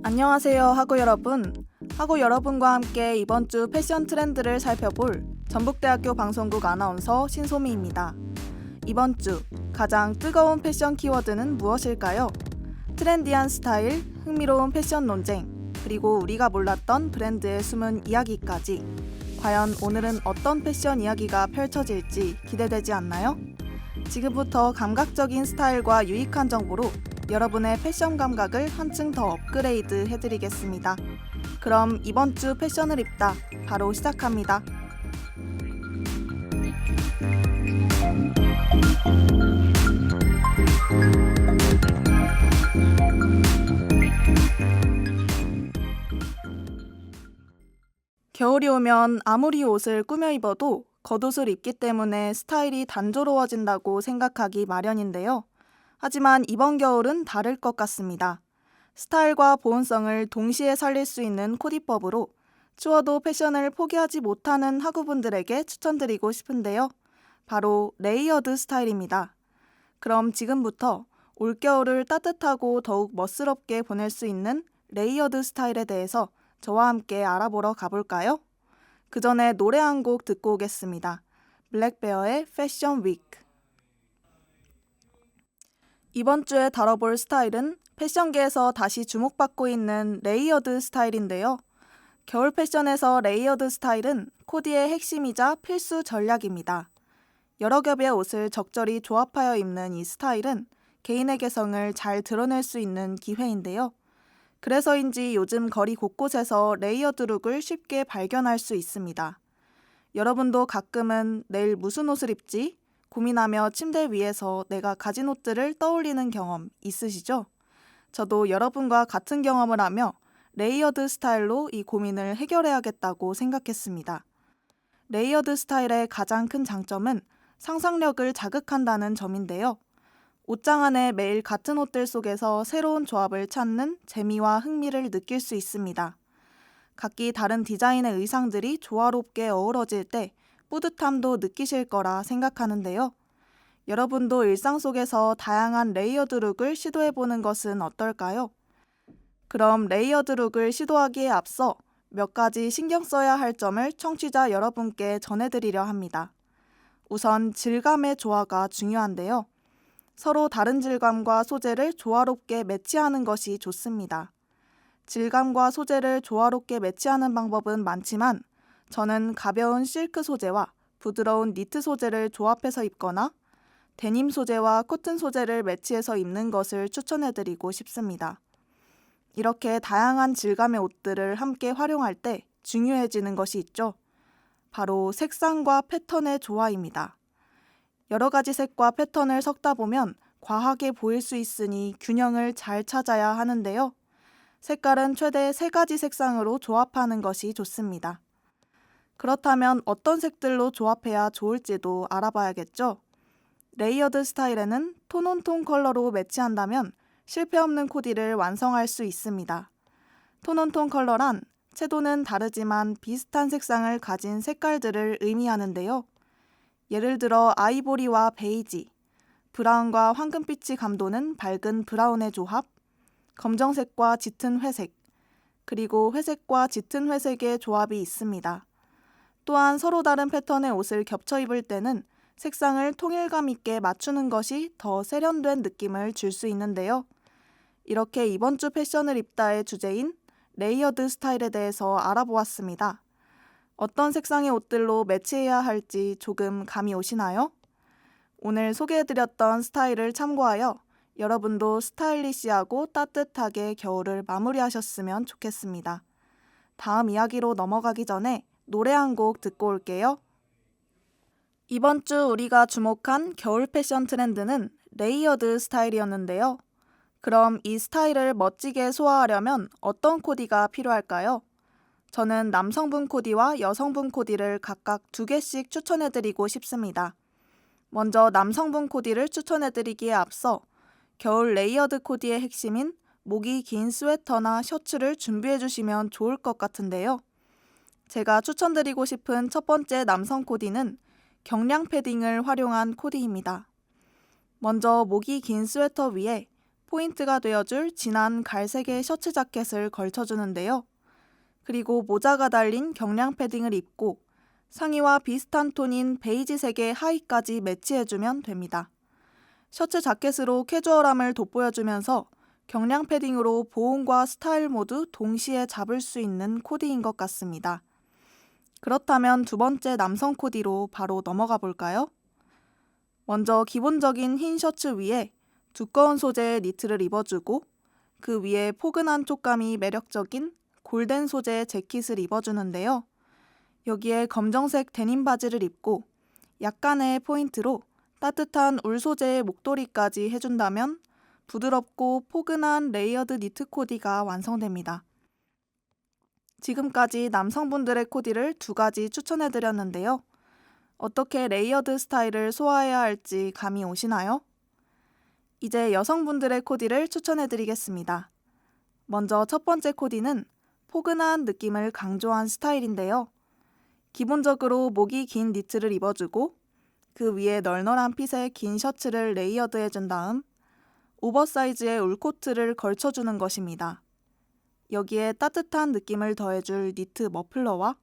안녕하세요, 하구 여러분. 하구 여러분과 함께 이번 주 패션 트렌드를 살펴볼 전북대학교 방송국 아나운서 신소미입니다. 이번 주 가장 뜨거운 패션 키워드는 무엇일까요? 트렌디한 스타일, 흥미로운 패션 논쟁, 그리고 우리가 몰랐던 브랜드의 숨은 이야기까지. 과연 오늘은 어떤 패션 이야기가 펼쳐질지 기대되지 않나요? 지금부터 감각적인 스타일과 유익한 정보로 여러분의 패션 감각을 한층 더 업그레이드 해드리겠습니다. 그럼 이번 주 패션을 입다 바로 시작합니다. 겨울이 오면 아무리 옷을 꾸며 입어도 겉옷을 입기 때문에 스타일이 단조로워진다고 생각하기 마련인데요. 하지만 이번 겨울은 다를 것 같습니다. 스타일과 보온성을 동시에 살릴 수 있는 코디법으로 추워도 패션을 포기하지 못하는 학우분들에게 추천드리고 싶은데요. 바로 레이어드 스타일입니다. 그럼 지금부터 올겨울을 따뜻하고 더욱 멋스럽게 보낼 수 있는 레이어드 스타일에 대해서 저와 함께 알아보러 가볼까요? 그 전에 노래 한 곡 듣고 오겠습니다. 블랙베어의 패션 위크. 이번 주에 다뤄볼 스타일은 패션계에서 다시 주목받고 있는 레이어드 스타일인데요. 겨울 패션에서 레이어드 스타일은 코디의 핵심이자 필수 전략입니다. 여러 겹의 옷을 적절히 조합하여 입는 이 스타일은 개인의 개성을 잘 드러낼 수 있는 기회인데요. 그래서인지 요즘 거리 곳곳에서 레이어드 룩을 쉽게 발견할 수 있습니다. 여러분도 가끔은 내일 무슨 옷을 입지? 고민하며 침대 위에서 내가 가진 옷들을 떠올리는 경험 있으시죠? 저도 여러분과 같은 경험을 하며 레이어드 스타일로 이 고민을 해결해야겠다고 생각했습니다. 레이어드 스타일의 가장 큰 장점은 상상력을 자극한다는 점인데요. 옷장 안에 매일 같은 옷들 속에서 새로운 조합을 찾는 재미와 흥미를 느낄 수 있습니다. 각기 다른 디자인의 의상들이 조화롭게 어우러질 때 뿌듯함도 느끼실 거라 생각하는데요. 여러분도 일상 속에서 다양한 레이어드 룩을 시도해보는 것은 어떨까요? 그럼 레이어드 룩을 시도하기에 앞서 몇 가지 신경 써야 할 점을 청취자 여러분께 전해드리려 합니다. 우선 질감의 조화가 중요한데요. 서로 다른 질감과 소재를 조화롭게 매치하는 것이 좋습니다. 질감과 소재를 조화롭게 매치하는 방법은 많지만 저는 가벼운 실크 소재와 부드러운 니트 소재를 조합해서 입거나 데님 소재와 코튼 소재를 매치해서 입는 것을 추천해드리고 싶습니다. 이렇게 다양한 질감의 옷들을 함께 활용할 때 중요해지는 것이 있죠. 바로 색상과 패턴의 조화입니다. 여러 가지 색과 패턴을 섞다 보면 과하게 보일 수 있으니 균형을 잘 찾아야 하는데요. 색깔은 최대 3가지 색상으로 조합하는 것이 좋습니다. 그렇다면 어떤 색들로 조합해야 좋을지도 알아봐야겠죠? 레이어드 스타일에는 톤온톤 컬러로 매치한다면 실패 없는 코디를 완성할 수 있습니다. 톤온톤 컬러란 채도는 다르지만 비슷한 색상을 가진 색깔들을 의미하는데요. 예를 들어 아이보리와 베이지, 브라운과 황금빛이 감도는 밝은 브라운의 조합, 검정색과 짙은 회색, 그리고 회색과 짙은 회색의 조합이 있습니다. 또한 서로 다른 패턴의 옷을 겹쳐 입을 때는 색상을 통일감 있게 맞추는 것이 더 세련된 느낌을 줄 수 있는데요. 이렇게 이번 주 패션을 입다의 주제인 레이어드 스타일에 대해서 알아보았습니다. 어떤 색상의 옷들로 매치해야 할지 조금 감이 오시나요? 오늘 소개해드렸던 스타일을 참고하여 여러분도 스타일리시하고 따뜻하게 겨울을 마무리하셨으면 좋겠습니다. 다음 이야기로 넘어가기 전에 노래 한 곡 듣고 올게요. 이번 주 우리가 주목한 겨울 패션 트렌드는 레이어드 스타일이었는데요. 그럼 이 스타일을 멋지게 소화하려면 어떤 코디가 필요할까요? 저는 남성분 코디와 여성분 코디를 각각 2개씩 추천해드리고 싶습니다. 먼저 남성분 코디를 추천해드리기에 앞서 겨울 레이어드 코디의 핵심인 목이 긴 스웨터나 셔츠를 준비해주시면 좋을 것 같은데요. 제가 추천드리고 싶은 첫 번째 남성 코디는 경량 패딩을 활용한 코디입니다. 먼저 목이 긴 스웨터 위에 포인트가 되어줄 진한 갈색의 셔츠 자켓을 걸쳐주는데요. 그리고 모자가 달린 경량 패딩을 입고 상의와 비슷한 톤인 베이지색의 하의까지 매치해주면 됩니다. 셔츠 자켓으로 캐주얼함을 돋보여주면서 경량 패딩으로 보온과 스타일 모두 동시에 잡을 수 있는 코디인 것 같습니다. 그렇다면 두 번째 남성 코디로 바로 넘어가 볼까요? 먼저 기본적인 흰 셔츠 위에 두꺼운 소재의 니트를 입어주고 그 위에 포근한 촉감이 매력적인 골덴 소재의 재킷을 입어주는데요. 여기에 검정색 데님 바지를 입고 약간의 포인트로 따뜻한 울 소재의 목도리까지 해준다면 부드럽고 포근한 레이어드 니트 코디가 완성됩니다. 지금까지 남성분들의 코디를 두 가지 추천해드렸는데요. 어떻게 레이어드 스타일을 소화해야 할지 감이 오시나요? 이제 여성분들의 코디를 추천해드리겠습니다. 먼저 첫 번째 코디는 포근한 느낌을 강조한 스타일인데요. 기본적으로 목이 긴 니트를 입어주고 그 위에 널널한 핏의 긴 셔츠를 레이어드해준 다음 오버사이즈의 울코트를 걸쳐주는 것입니다. 여기에 따뜻한 느낌을 더해줄 니트 머플러와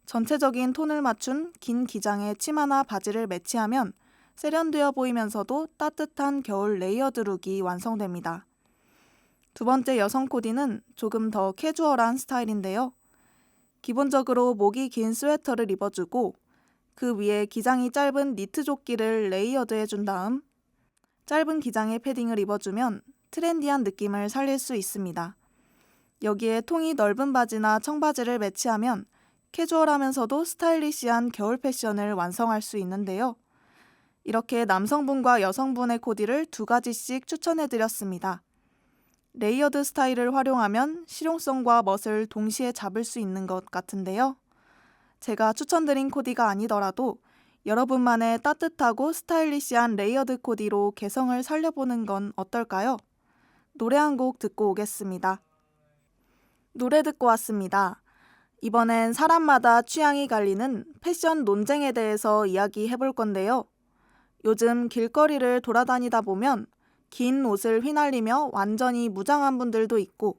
전체적인 톤을 맞춘 긴 기장의 치마나 바지를 매치하면 세련되어 보이면서도 따뜻한 겨울 레이어드 룩이 완성됩니다. 두 번째 여성 코디는 조금 더 캐주얼한 스타일인데요. 기본적으로 목이 긴 스웨터를 입어주고 그 위에 기장이 짧은 니트 조끼를 레이어드 해준 다음 짧은 기장의 패딩을 입어주면 트렌디한 느낌을 살릴 수 있습니다. 여기에 통이 넓은 바지나 청바지를 매치하면 캐주얼하면서도 스타일리시한 겨울 패션을 완성할 수 있는데요. 이렇게 남성분과 여성분의 코디를 두 가지씩 추천해드렸습니다. 레이어드 스타일을 활용하면 실용성과 멋을 동시에 잡을 수 있는 것 같은데요. 제가 추천드린 코디가 아니더라도 여러분만의 따뜻하고 스타일리시한 레이어드 코디로 개성을 살려보는 건 어떨까요? 노래 한 곡 듣고 오겠습니다. 노래 듣고 왔습니다. 이번엔 사람마다 취향이 갈리는 패션 논쟁에 대해서 이야기해 볼 건데요. 요즘 길거리를 돌아다니다 보면 긴 옷을 휘날리며 완전히 무장한 분들도 있고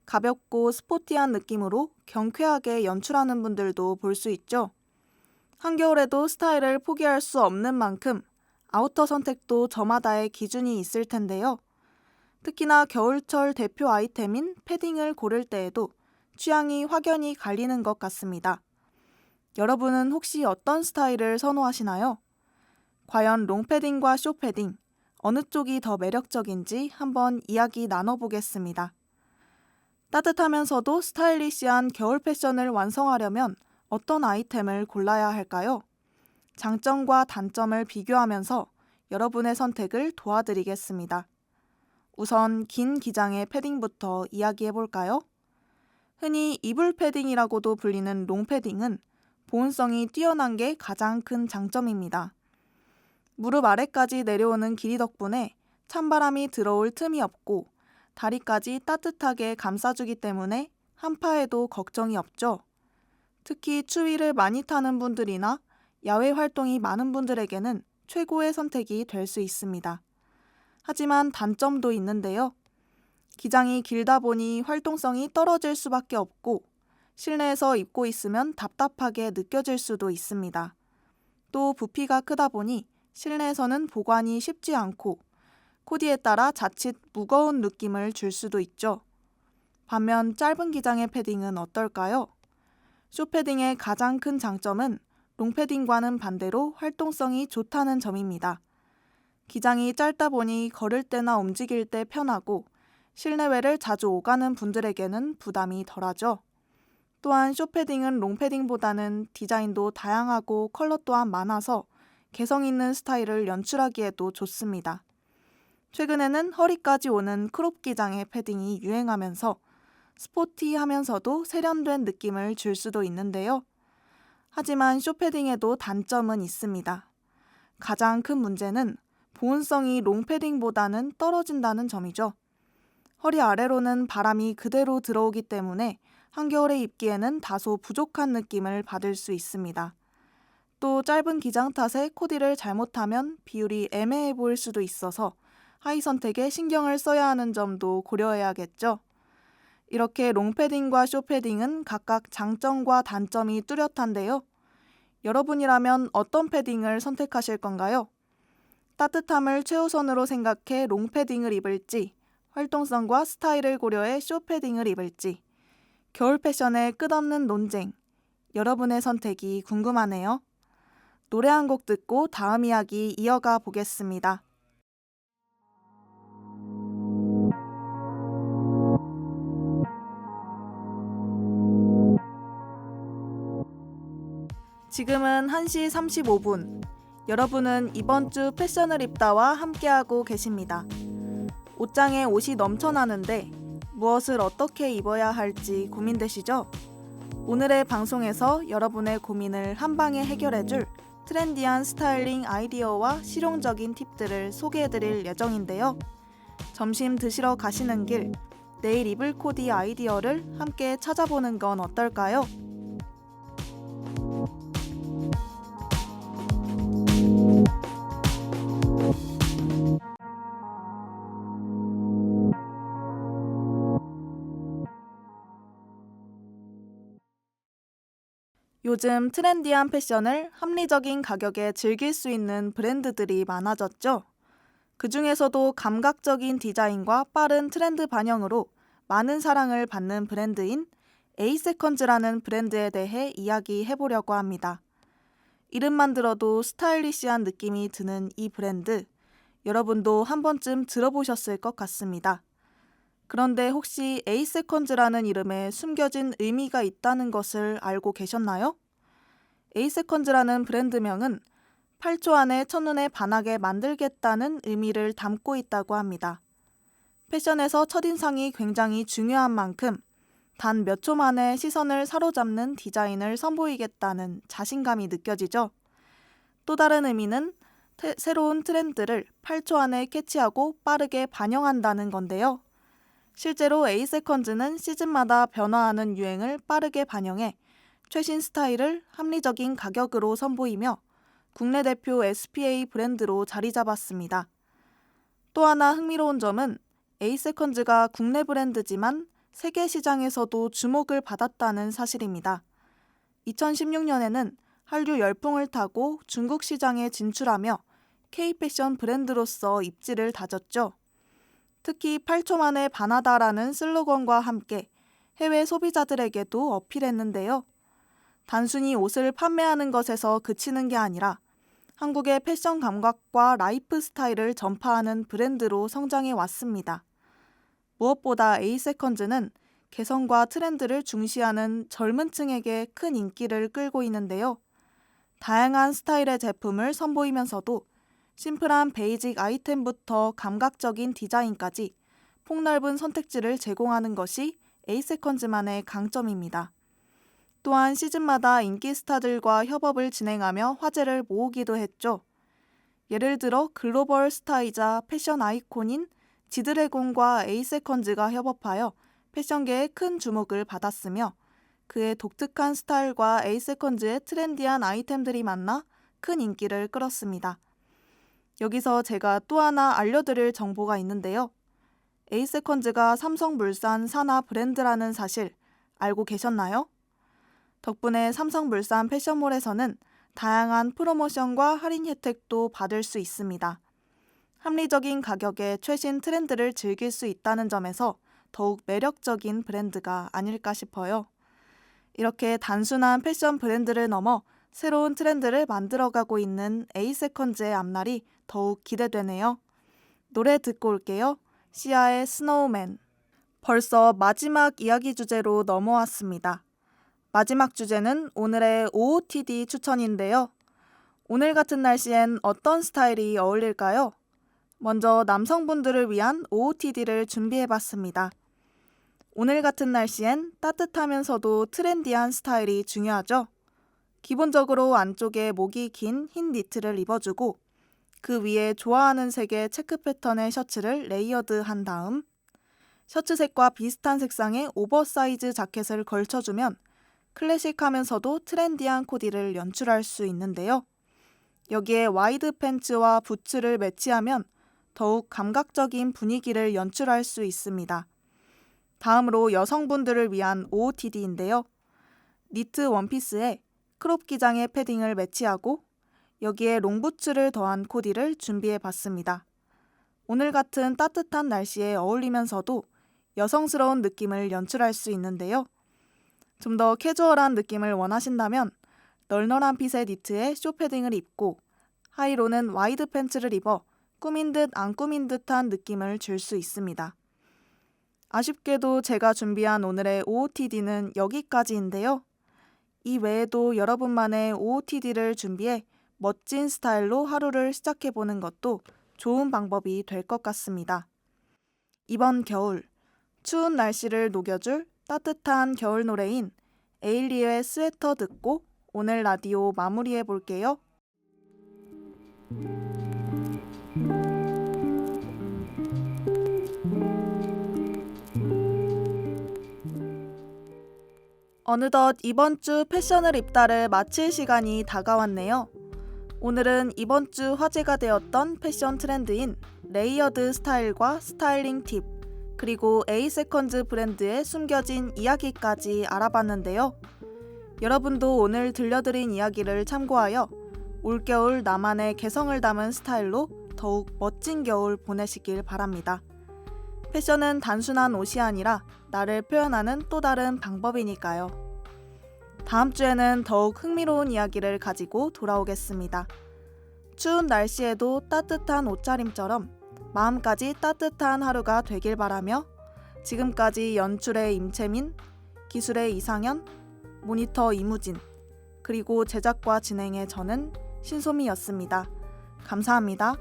가볍고 스포티한 느낌으로 경쾌하게 연출하는 분들도 볼 수 있죠. 한겨울에도 스타일을 포기할 수 없는 만큼 아우터 선택도 저마다의 기준이 있을 텐데요. 특히나 겨울철 대표 아이템인 패딩을 고를 때에도 취향이 확연히 갈리는 것 같습니다. 여러분은 혹시 어떤 스타일을 선호하시나요? 과연 롱패딩과 숏패딩, 어느 쪽이 더 매력적인지 한번 이야기 나눠보겠습니다. 따뜻하면서도 스타일리시한 겨울 패션을 완성하려면 어떤 아이템을 골라야 할까요? 장점과 단점을 비교하면서 여러분의 선택을 도와드리겠습니다. 우선 긴 기장의 패딩부터 이야기해 볼까요? 흔히 이불 패딩이라고도 불리는 롱패딩은 보온성이 뛰어난 게 가장 큰 장점입니다. 무릎 아래까지 내려오는 길이 덕분에 찬바람이 들어올 틈이 없고 다리까지 따뜻하게 감싸주기 때문에 한파에도 걱정이 없죠. 특히 추위를 많이 타는 분들이나 야외 활동이 많은 분들에게는 최고의 선택이 될 수 있습니다. 하지만 단점도 있는데요. 기장이 길다 보니 활동성이 떨어질 수밖에 없고 실내에서 입고 있으면 답답하게 느껴질 수도 있습니다. 또 부피가 크다 보니 실내에서는 보관이 쉽지 않고 코디에 따라 자칫 무거운 느낌을 줄 수도 있죠. 반면 짧은 기장의 패딩은 어떨까요? 숏패딩의 가장 큰 장점은 롱패딩과는 반대로 활동성이 좋다는 점입니다. 기장이 짧다 보니 걸을 때나 움직일 때 편하고 실내외를 자주 오가는 분들에게는 부담이 덜하죠. 또한 숏패딩은 롱패딩보다는 디자인도 다양하고 컬러 또한 많아서 개성 있는 스타일을 연출하기에도 좋습니다. 최근에는 허리까지 오는 크롭 기장의 패딩이 유행하면서 스포티하면서도 세련된 느낌을 줄 수도 있는데요. 하지만 숏패딩에도 단점은 있습니다. 가장 큰 문제는 보온성이 롱패딩보다는 떨어진다는 점이죠. 허리 아래로는 바람이 그대로 들어오기 때문에 한겨울에 입기에는 다소 부족한 느낌을 받을 수 있습니다. 또 짧은 기장 탓에 코디를 잘못하면 비율이 애매해 보일 수도 있어서 하의 선택에 신경을 써야 하는 점도 고려해야겠죠. 이렇게 롱패딩과 숏패딩은 각각 장점과 단점이 뚜렷한데요. 여러분이라면 어떤 패딩을 선택하실 건가요? 따뜻함을 최우선으로 생각해 롱패딩을 입을지, 활동성과 스타일을 고려해 숏패딩을 입을지, 겨울 패션의 끝없는 논쟁, 여러분의 선택이 궁금하네요. 노래 한 곡 듣고 다음 이야기 이어가 보겠습니다. 지금은 1시 35분. 여러분은 이번 주 패션을 입다와 함께하고 계십니다. 옷장에 옷이 넘쳐나는데 무엇을 어떻게 입어야 할지 고민되시죠? 오늘의 방송에서 여러분의 고민을 한방에 해결해줄 트렌디한 스타일링 아이디어와 실용적인 팁들을 소개해드릴 예정인데요. 점심 드시러 가시는 길, 내일 입을 코디 아이디어를 함께 찾아보는 건 어떨까요? 요즘 트렌디한 패션을 합리적인 가격에 즐길 수 있는 브랜드들이 많아졌죠. 그 중에서도 감각적인 디자인과 빠른 트렌드 반영으로 많은 사랑을 받는 브랜드인 에이세컨즈라는 브랜드에 대해 이야기해보려고 합니다. 이름만 들어도 스타일리시한 느낌이 드는 이 브랜드, 여러분도 한 번쯤 들어보셨을 것 같습니다. 그런데 혹시 에이세컨즈라는 이름에 숨겨진 의미가 있다는 것을 알고 계셨나요? 에이세컨즈라는 브랜드명은 8초 안에 첫눈에 반하게 만들겠다는 의미를 담고 있다고 합니다. 패션에서 첫인상이 굉장히 중요한 만큼 단 몇 초 만에 시선을 사로잡는 디자인을 선보이겠다는 자신감이 느껴지죠. 또 다른 의미는 새로운 트렌드를 8초 안에 캐치하고 빠르게 반영한다는 건데요. 실제로 에이세컨즈는 시즌마다 변화하는 유행을 빠르게 반영해 최신 스타일을 합리적인 가격으로 선보이며 국내 대표 SPA 브랜드로 자리 잡았습니다. 또 하나 흥미로운 점은 에이세컨즈가 국내 브랜드지만 세계 시장에서도 주목을 받았다는 사실입니다. 2016년에는 한류 열풍을 타고 중국 시장에 진출하며 K-패션 브랜드로서 입지를 다졌죠. 특히 8초 만에 반하다라는 슬로건과 함께 해외 소비자들에게도 어필했는데요. 단순히 옷을 판매하는 것에서 그치는 게 아니라 한국의 패션 감각과 라이프 스타일을 전파하는 브랜드로 성장해 왔습니다. 무엇보다 에이세컨즈는 개성과 트렌드를 중시하는 젊은 층에게 큰 인기를 끌고 있는데요. 다양한 스타일의 제품을 선보이면서도 심플한 베이직 아이템부터 감각적인 디자인까지 폭넓은 선택지를 제공하는 것이 에이세컨즈만의 강점입니다. 또한 시즌마다 인기 스타들과 협업을 진행하며 화제를 모으기도 했죠. 예를 들어 글로벌 스타이자 패션 아이콘인 지드래곤과 에이세컨즈가 협업하여 패션계에 큰 주목을 받았으며 그의 독특한 스타일과 에이세컨즈의 트렌디한 아이템들이 만나 큰 인기를 끌었습니다. 여기서 제가 또 하나 알려드릴 정보가 있는데요. 에이세컨즈가 삼성물산 산하 브랜드라는 사실 알고 계셨나요? 덕분에 삼성물산 패션몰에서는 다양한 프로모션과 할인 혜택도 받을 수 있습니다. 합리적인 가격에 최신 트렌드를 즐길 수 있다는 점에서 더욱 매력적인 브랜드가 아닐까 싶어요. 이렇게 단순한 패션 브랜드를 넘어 새로운 트렌드를 만들어가고 있는 에이세컨즈의 앞날이 더욱 기대되네요. 노래 듣고 올게요. 시아의 스노우맨. 벌써 마지막 이야기 주제로 넘어왔습니다. 마지막 주제는 오늘의 OOTD 추천인데요. 오늘 같은 날씨엔 어떤 스타일이 어울릴까요? 먼저 남성분들을 위한 OOTD를 준비해봤습니다. 오늘 같은 날씨엔 따뜻하면서도 트렌디한 스타일이 중요하죠. 기본적으로 안쪽에 목이 긴 흰 니트를 입어주고 그 위에 좋아하는 색의 체크 패턴의 셔츠를 레이어드한 다음 셔츠색과 비슷한 색상의 오버사이즈 자켓을 걸쳐주면 클래식하면서도 트렌디한 코디를 연출할 수 있는데요. 여기에 와이드 팬츠와 부츠를 매치하면 더욱 감각적인 분위기를 연출할 수 있습니다. 다음으로 여성분들을 위한 OOTD인데요. 니트 원피스에 크롭 기장의 패딩을 매치하고 여기에 롱부츠를 더한 코디를 준비해봤습니다. 오늘 같은 따뜻한 날씨에 어울리면서도 여성스러운 느낌을 연출할 수 있는데요. 좀 더 캐주얼한 느낌을 원하신다면 널널한 핏의 니트에 쇼패딩을 입고 하의로는 와이드 팬츠를 입어 꾸민 듯 안 꾸민 듯한 느낌을 줄 수 있습니다. 아쉽게도 제가 준비한 오늘의 OOTD는 여기까지인데요. 이 외에도 여러분만의 OOTD를 준비해 멋진 스타일로 하루를 시작해보는 것도 좋은 방법이 될 것 같습니다. 이번 겨울, 추운 날씨를 녹여줄 따뜻한 겨울 노래인 에일리의 스웨터 듣고 오늘 라디오 마무리해 볼게요. 어느덧 이번 주 패션을 입다를 마칠 시간이 다가왔네요. 오늘은 이번 주 화제가 되었던 패션 트렌드인 레이어드 스타일과 스타일링 팁, 그리고 에이세컨즈 브랜드의 숨겨진 이야기까지 알아봤는데요. 여러분도 오늘 들려드린 이야기를 참고하여 올겨울 나만의 개성을 담은 스타일로 더욱 멋진 겨울 보내시길 바랍니다. 패션은 단순한 옷이 아니라 나를 표현하는 또 다른 방법이니까요. 다음 주에는 더욱 흥미로운 이야기를 가지고 돌아오겠습니다. 추운 날씨에도 따뜻한 옷차림처럼 마음까지 따뜻한 하루가 되길 바라며 지금까지 연출의 임채민, 기술의 이상현, 모니터 이무진, 그리고 제작과 진행의 저는 신소미였습니다. 감사합니다.